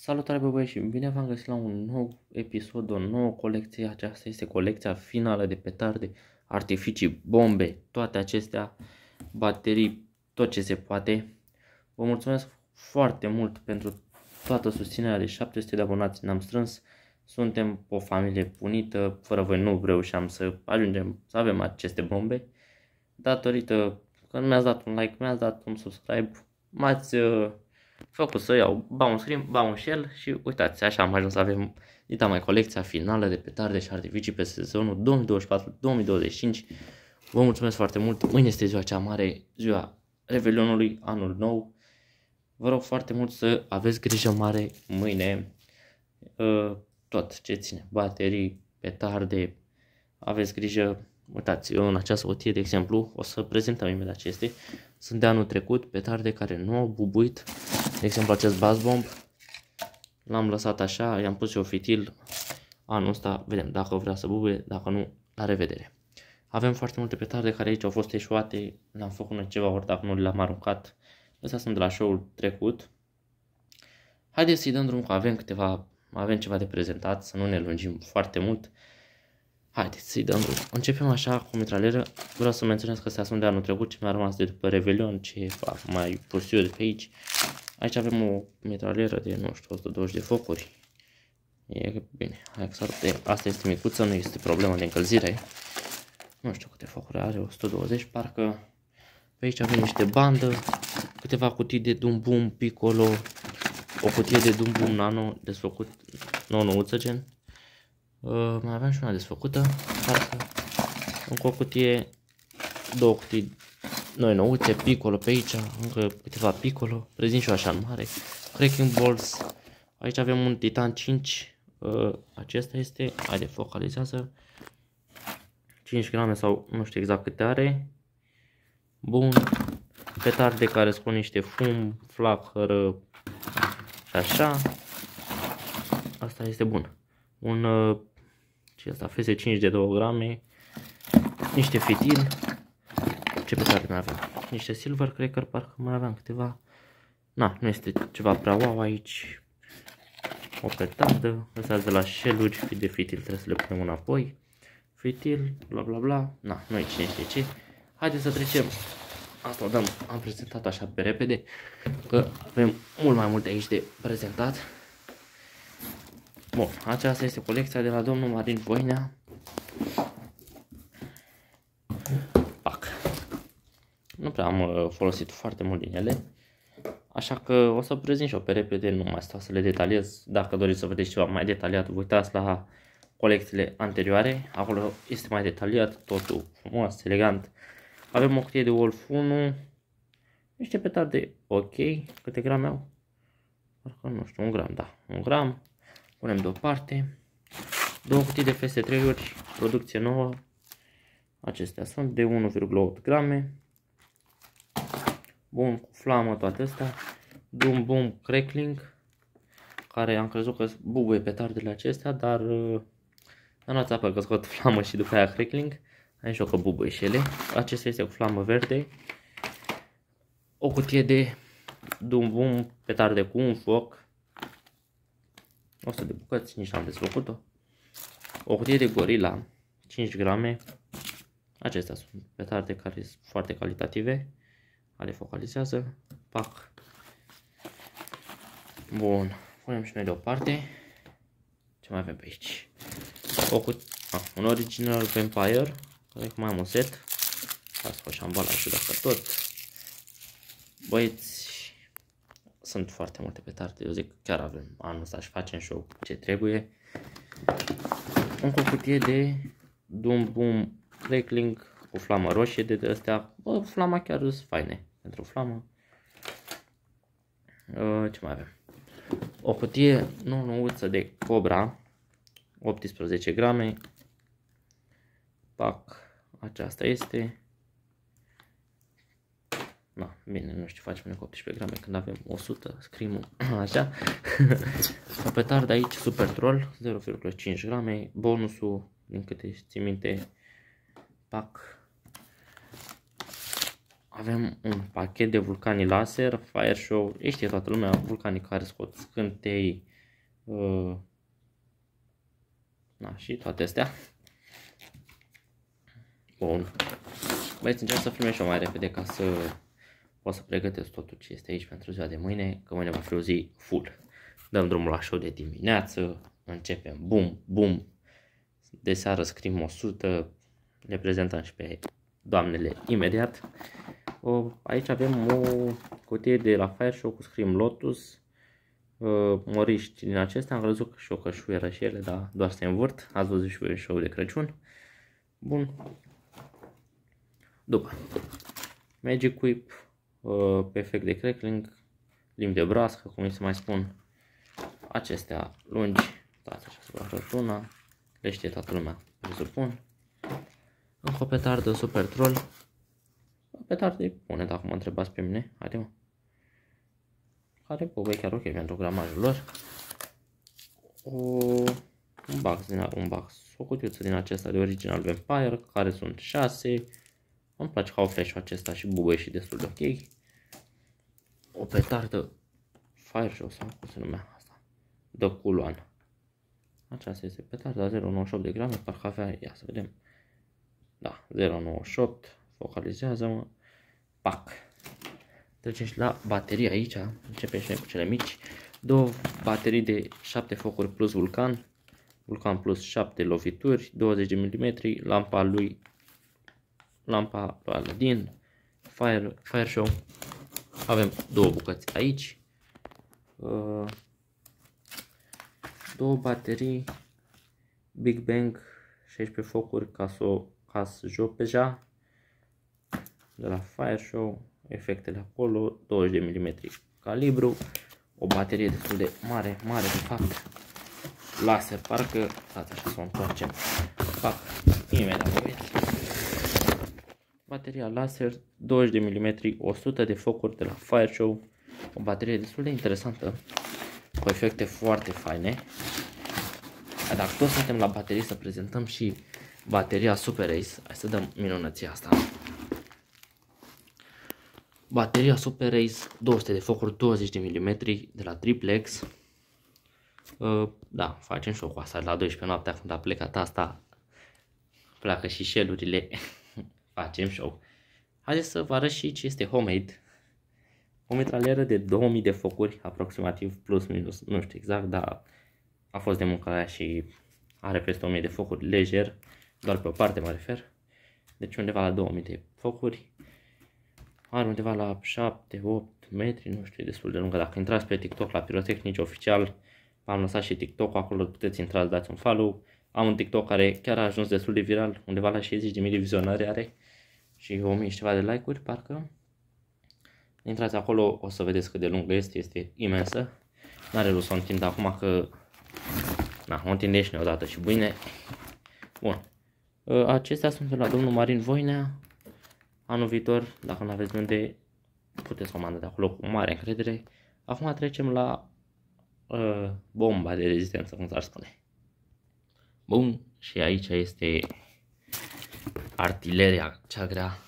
Salutare băieți și bine v-am găsit la un nou episod, o nouă colecție. Aceasta este colecția finală de petarde, artificii, bombe, toate acestea, baterii, tot ce se poate. Vă mulțumesc foarte mult pentru toată susținerea de 700 de abonați ne-am strâns. Suntem o familie unită, fără voi nu reușeam să ajungem să avem aceste bombe. Datorită că mi-ați dat un like, mi-ați dat un subscribe, m-ați făcut să iau ba un screen, ba un shell și uitați, așa am ajuns să avem mai colecția finală de petarde și artificii pe sezonul 2024-2025. Vă mulțumesc foarte mult, mâine este ziua cea mare, ziua Revelionului, anul nou. Vă rog foarte mult să aveți grijă mare mâine, tot ce ține, baterii, petarde, aveți grijă. Uitați, eu în această cutie, de exemplu, o să prezentăm imediat acestea. Sunt de anul trecut, petarde care nu au bubuit. De exemplu, acest bass bomb l-am lăsat așa, i-am pus eu fitil. Anul ăsta, vedem dacă vrea să bubuie, dacă nu, la revedere. Avem foarte multe petarde care aici au fost eșuate, le-am făcut noi ceva ori dacă nu le-am aruncat. Astea sunt de la show-ul trecut. Haideți să-i dăm drum, că avem ceva de prezentat, să nu ne lungim foarte mult. Haideți să-i dăm drum. Începem așa cu mitralieră. Vreau să menționez că astea sunt de anul trecut, ce mi-a rămas de după Revelion, ce fac mai pus eu de pe aici. Aici avem o mitralieră de, nu știu, 120 de focuri. E bine, hai să arăt. Asta este micuță, nu este problemă de încălzire. Nu știu câte focuri are, 120 parcă. Pe aici avem niște bandă, câteva cutii de Dum Bum Piccolo, o cutie de Dum Bum Nano desfăcut, nouță gen. Mai aveam și una desfăcută, parcă încă o cutie, două cutii noi nouțe, Piccolo pe aici, încă câteva Piccolo, prezint și eu așa în mare, Cracking Balls. Aici avem un Titan 5, acesta este, haide focalizează, 5 grame sau nu știu exact câte are. Bun, petarde care scot niște fum, flacără și așa. Asta este bun. Un ce asta, FS5 de 2 grame, niște fitil. Ce petarde mai avem? Niște silver cracker, parcă mai aveam câteva. Na, nu este ceva prea wow aici. O petardă, ăsta de la shell-uri de fitil, trebuie să le punem înapoi. Fitil, bla bla bla. Na, nu e cine știe ce. Haideți să trecem. Asta o dăm, am prezentat așa pe repede, că avem mult mai multe aici de prezentat. Bun, aceasta este colecția de la domnul Marin Voinea. Pac. Nu prea am folosit foarte mult din ele, așa că o să prezint și eu pe repede, nu mai stau să le detaliez. Dacă doriți să vedeți ceva mai detaliat, vă uitați la colecțiile anterioare, acolo este mai detaliat, totul frumos, elegant. Avem o cutie de Wolf 1, niște petarde ok, câte grame au? Parcă nu știu, 1 gram, da, 1 gram. Punem deoparte. Două cutii de FS3-uri, producție nouă. Acestea sunt de 1,8 grame. Bun, cu flamă toate astea. Dum Bum Crackling, care am crezut că bubuie petardele acestea, dar nu ați apă că scot flamă și după aia crackling. Aici o că bubuie și ele. Acesta este cu flamă verde. O cutie de Dum Bum petarde cu un foc. 100 de bucăți, nici n-am desfăcut-o. O cutie de Gorilla, 5 grame. Acestea sunt petarde care sunt foarte calitative. Ale focalizează. Pac. Bun. Punem și noi deoparte. Ce mai avem pe aici? Un Original Vampire. Cred că mai am un set. Hai să facem ambalajul dacă tot. Băieți, sunt foarte multe petarde, eu zic chiar avem anul ăsta și facem show ce trebuie. Încă o cutie de Dum Bum Crackling cu flamă roșie de astea. Bă, flama chiar sunt faine pentru flamă. Ce mai avem? O cutie nouță de Cobra, 18 grame. Pac, aceasta este. Na, bine, nu știu, facem cu 18 grame când avem 100, scrim așa. O petardă aici, Super Troll, 0,5 grame, bonusul, din câte țin minte, pac. Avem un pachet de vulcanii laser, Fire Show, știe toată lumea, vulcanii care scot scântei, Da, și toate astea. Bun. Băieți, încerc să filmez și eu mai repede ca să pot să pregătesc totul ce este aici pentru ziua de mâine, că mâine va fi o zi full. Dăm drumul la show de dimineață, începem, bum, bum, de seară scrim 100, le prezentăm și pe doamnele imediat. Aici avem o cutie de la Fire Show cu scrim Lotus, moriști din acestea, am văzut și o cășuieră și ele, dar doar se învârt, ați văzut și voi show de Crăciun. Bun. După, Magic Whip, pe efect de crackling, limbi de broască, cum îi se mai spun, acestea lungi, dați așa să vă arăt una, le știe toată lumea, presupun. Încă o petardă Super Troll, o petardă e bună dacă mă întrebați pe mine, haide mă, care bă, chiar ok pentru gramajul lor. Un box, o cutiuță din acesta de Original Vampire, care sunt 6. Îmi place că au flash-ul acesta și bubuie și destul de ok. O petardă Fire Show sau cum se numea asta, The Cool One. Aceasta este petarda 0,98 de grame, parcă avea, ia să vedem. Da, 0,98, focalizează-mă. Pac. Trecem și la baterii aici, începem și cu cele mici. Două baterii de 7 focuri plus Vulcan. Vulcan plus 7 lovituri, 20 de mm, lampa lui Aladdin, Fire Show. Avem două bucăți aici. Două baterii Big Bang 16 focuri Cas Jopeja de la Fire Show, efectele acolo, 20 de mm calibru, o baterie destul de mare de fapt, laser, parcă, stați așa să o întoarcem, fac imediat, bateria laser, 20 de mm, 100 de focuri de la Fire Show, o baterie destul de interesantă, cu efecte foarte faine. Dacă tot suntem la baterii, să prezentăm și bateria Super Ace. Hai să dăm minunăția asta. Bateria Super Ace, 200 de focuri, 20 de mm de la Triplex. Da, facem show cu asta la 12 noaptea când a plecat asta. Pleacă și shell-urile. Facem show. Haideți să vă arăt și ce este homemade. O mitralieră de 2000 de focuri, aproximativ, plus minus, nu știu exact, dar a fost de muncă aia și are peste 1000 de focuri, lejer, doar pe o parte mă refer. Deci undeva la 2000 de focuri. Are undeva la 7-8 metri, nu știu, e destul de lungă. Dacă intrați pe TikTok la Pirotehnici oficial, am lăsat și TikTok, acolo puteți intra, dați un follow. Am un TikTok care chiar a ajuns destul de viral, undeva la 60.000 de vizionări are și 1000 și ceva de like-uri, parcă. Intrați acolo, o să vedeți cât de lungă este imensă. N-are rost să o întind acum că o întindești odată și bine. Bun. Acestea sunt de la domnul Marin Voinea. Anul viitor, dacă nu aveți unde, puteți comanda de acolo cu mare încredere. Acum trecem la bomba de rezistență, cum s-ar spune. Bun. Și aici este artileria cea grea.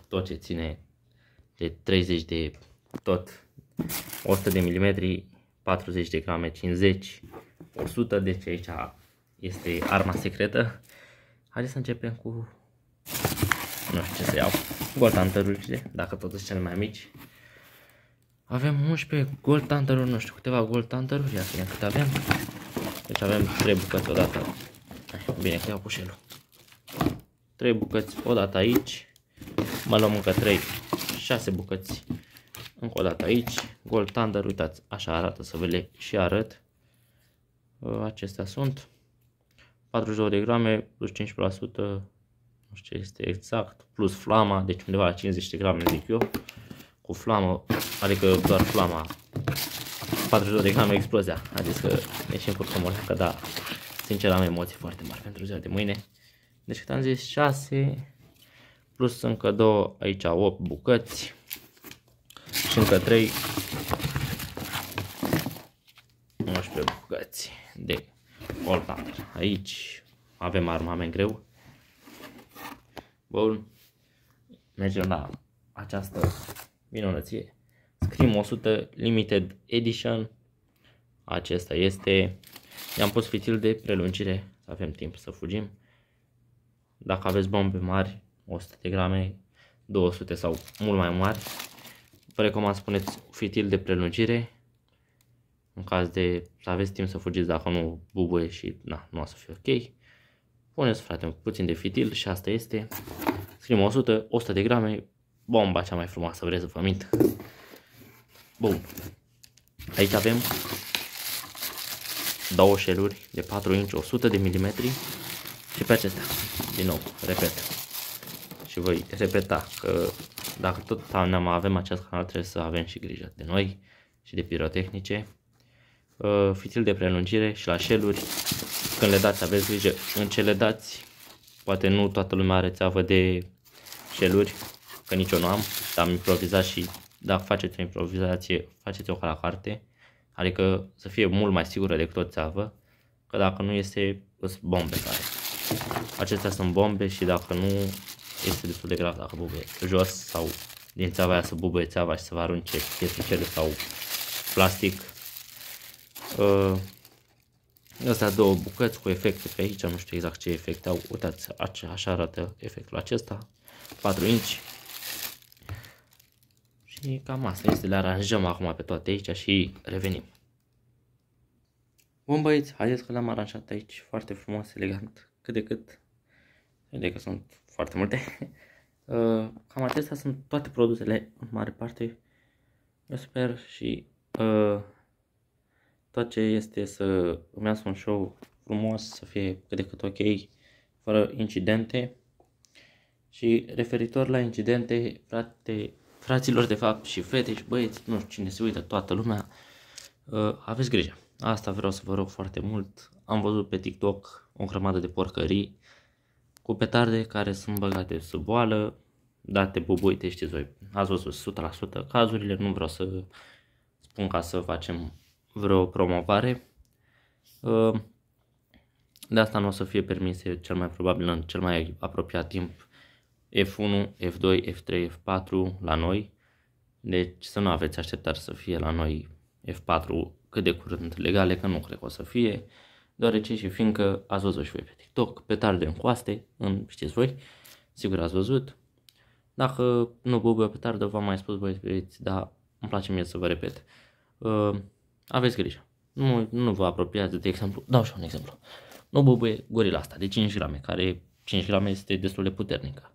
Tot ce ține de 30 de tot, 100 de mm, 40 de grame, 50, 100, deci aici este arma secretă. Haideți să începem cu, nu știu ce să iau, Gold Hunter-urile, dacă tot sunt cele mai mici. Avem 11 Gold Hunter-uri, nu știu, câteva Gold Hunter-uri, ia să vedem câte avem. Deci avem 3 bucăți odată, bine că iau cu shell-ul. 3 bucăți odată aici, mă luăm încă 3, 6 bucăți încă o dată aici. Gold Thunder, uitați, așa arată, să vă le și arăt. Acestea sunt 42 de grame plus 15%, nu știu ce este exact, plus flama, deci undeva la 50 de grame zic eu, cu flamă, adică doar flama, 42 de grame explozia. Haideți că ne și încurcăm o leacă, dar sincer am emoții foarte mari pentru ziua de mâine. Deci cât am zis, 6 plus încă 2, aici 8 bucăți și încă 3, 11 bucăți de Gold Hunter. Aici avem armament greu. Bun, mergem la această minunăție. Scream 100 Limited Edition. Acesta este. I-am pus fitil de prelungire, să avem timp să fugim. Dacă aveți bombe mari, 100 de grame, 200 sau mult mai mari, vă recomand să puneți fitil de prelungire. În caz de să aveți timp să fugiți, dacă nu bubuie și nu o să fie ok. Puneți, frate, puțin de fitil și asta este. Scriem 100 de grame, bomba cea mai frumoasă, vreți să vă mint. Bun. Aici avem două shell-uri de 4 inch, 100 de milimetri și pe acestea, din nou, repet. Și voi repeta că dacă tot avem acest canal, trebuie să avem și grijă de noi și de pirotehnice. Fitil de prelungire și la shell-uri, când le dați, aveți grijă în ce le dați. Poate nu toată lumea are țeavă de shell-uri, că nici eu nu am, dar am improvizat și dacă faceți o improvizație, faceți-o ca la carte, adică să fie mult mai sigură decât o țeavă, că dacă nu este, sunt bombe care. Acestea sunt bombe și dacă nu, este destul de grav dacă bubuie jos sau din țeava aia să bubuie țeava și să vă arunce pietricele sau plastic. Astea două bucăți cu efecte pe aici, nu știu exact ce efecte au, uitați, așa arată efectul acesta, 4 inch. Și cam asta este, le aranjăm acum pe toate aici și revenim. Bun băieți, haideți că le-am aranjat aici, foarte frumos, elegant, cât de cât, de că sunt foarte multe. Cam acestea sunt toate produsele, în mare parte, eu sper și tot ce este să îmi iasă un show frumos, să fie cât de cât ok, fără incidente. Și referitor la incidente, fraților de fapt și fete și băieți, nu știu cine se uită, toată lumea, aveți grijă. Asta vreau să vă rog foarte mult. Am văzut pe TikTok o grămadă de porcării cu petarde care sunt băgate sub boală, date bubuite, știți voi, ați văzut 100% cazurile, nu vreau să spun ca să facem vreo promovare. De asta nu o să fie permise cel mai probabil în cel mai apropiat timp F1, F2, F3, F4 la noi. Deci să nu aveți așteptare să fie la noi F4 cât de curând legale, că nu cred că o să fie, deoarece și fiindcă ați văzut și voi pe TikTok, petarde în coaste, știți voi, sigur ați văzut. Dacă nu bubuie petardă, v-am mai spus băieți, dar îmi place mie să vă repet. Aveți grijă, nu vă apropiați, de exemplu, dau și un exemplu, nu bubuie gorila asta de 5 grame, care 5 grame este destul de puternică.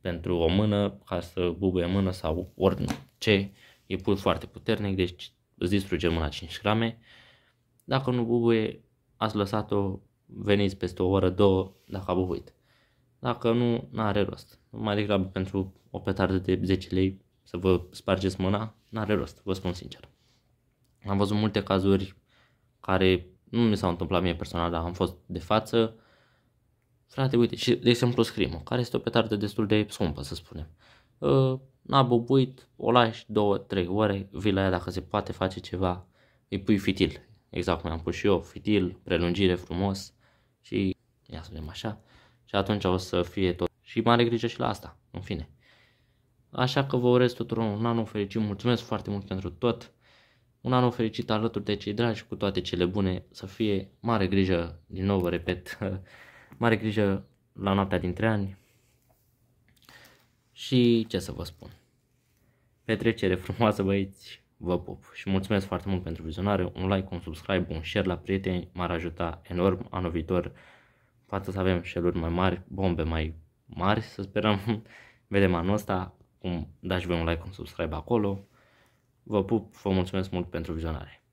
Pentru o mână, ca să bubuie mână sau orice, e foarte puternic, deci îți distruge mâna 5 grame. Dacă nu bubuie, ați lăsat-o, veniți peste o oră, două, dacă a bubuit. Dacă nu, n-are rost. Mai degrabă pentru o petardă de 10 lei să vă spargeți mâna, n-are rost, vă spun sincer. Am văzut multe cazuri care nu mi s-au întâmplat mie personal, dar am fost de față. Frate, uite, și de exemplu Screamo, care este o petardă destul de scumpă, să spunem. N-a bubuit, o lași 2-3 ore, vii la ea dacă se poate face ceva, îi pui fitil, exact cum am pus și eu, fitil, prelungire frumos și ia să vedem așa. Și atunci o să fie tot. Și mare grijă și la asta, în fine. Așa că vă urez tuturor un an fericit, mulțumesc foarte mult pentru tot. Un an fericit alături de cei dragi, cu toate cele bune, să fie mare grijă, din nou vă repet, mare grijă la noaptea dintre ani. Și ce să vă spun, petrecere frumoasă băieți, vă pup și mulțumesc foarte mult pentru vizionare, un like, un subscribe, un share la prieteni, m-ar ajuta enorm. Anul viitor poate să avem shell-uri mai mari, bombe mai mari, să sperăm, vedem anul ăsta, dați voi un like, un subscribe acolo, vă pup, vă mulțumesc mult pentru vizionare.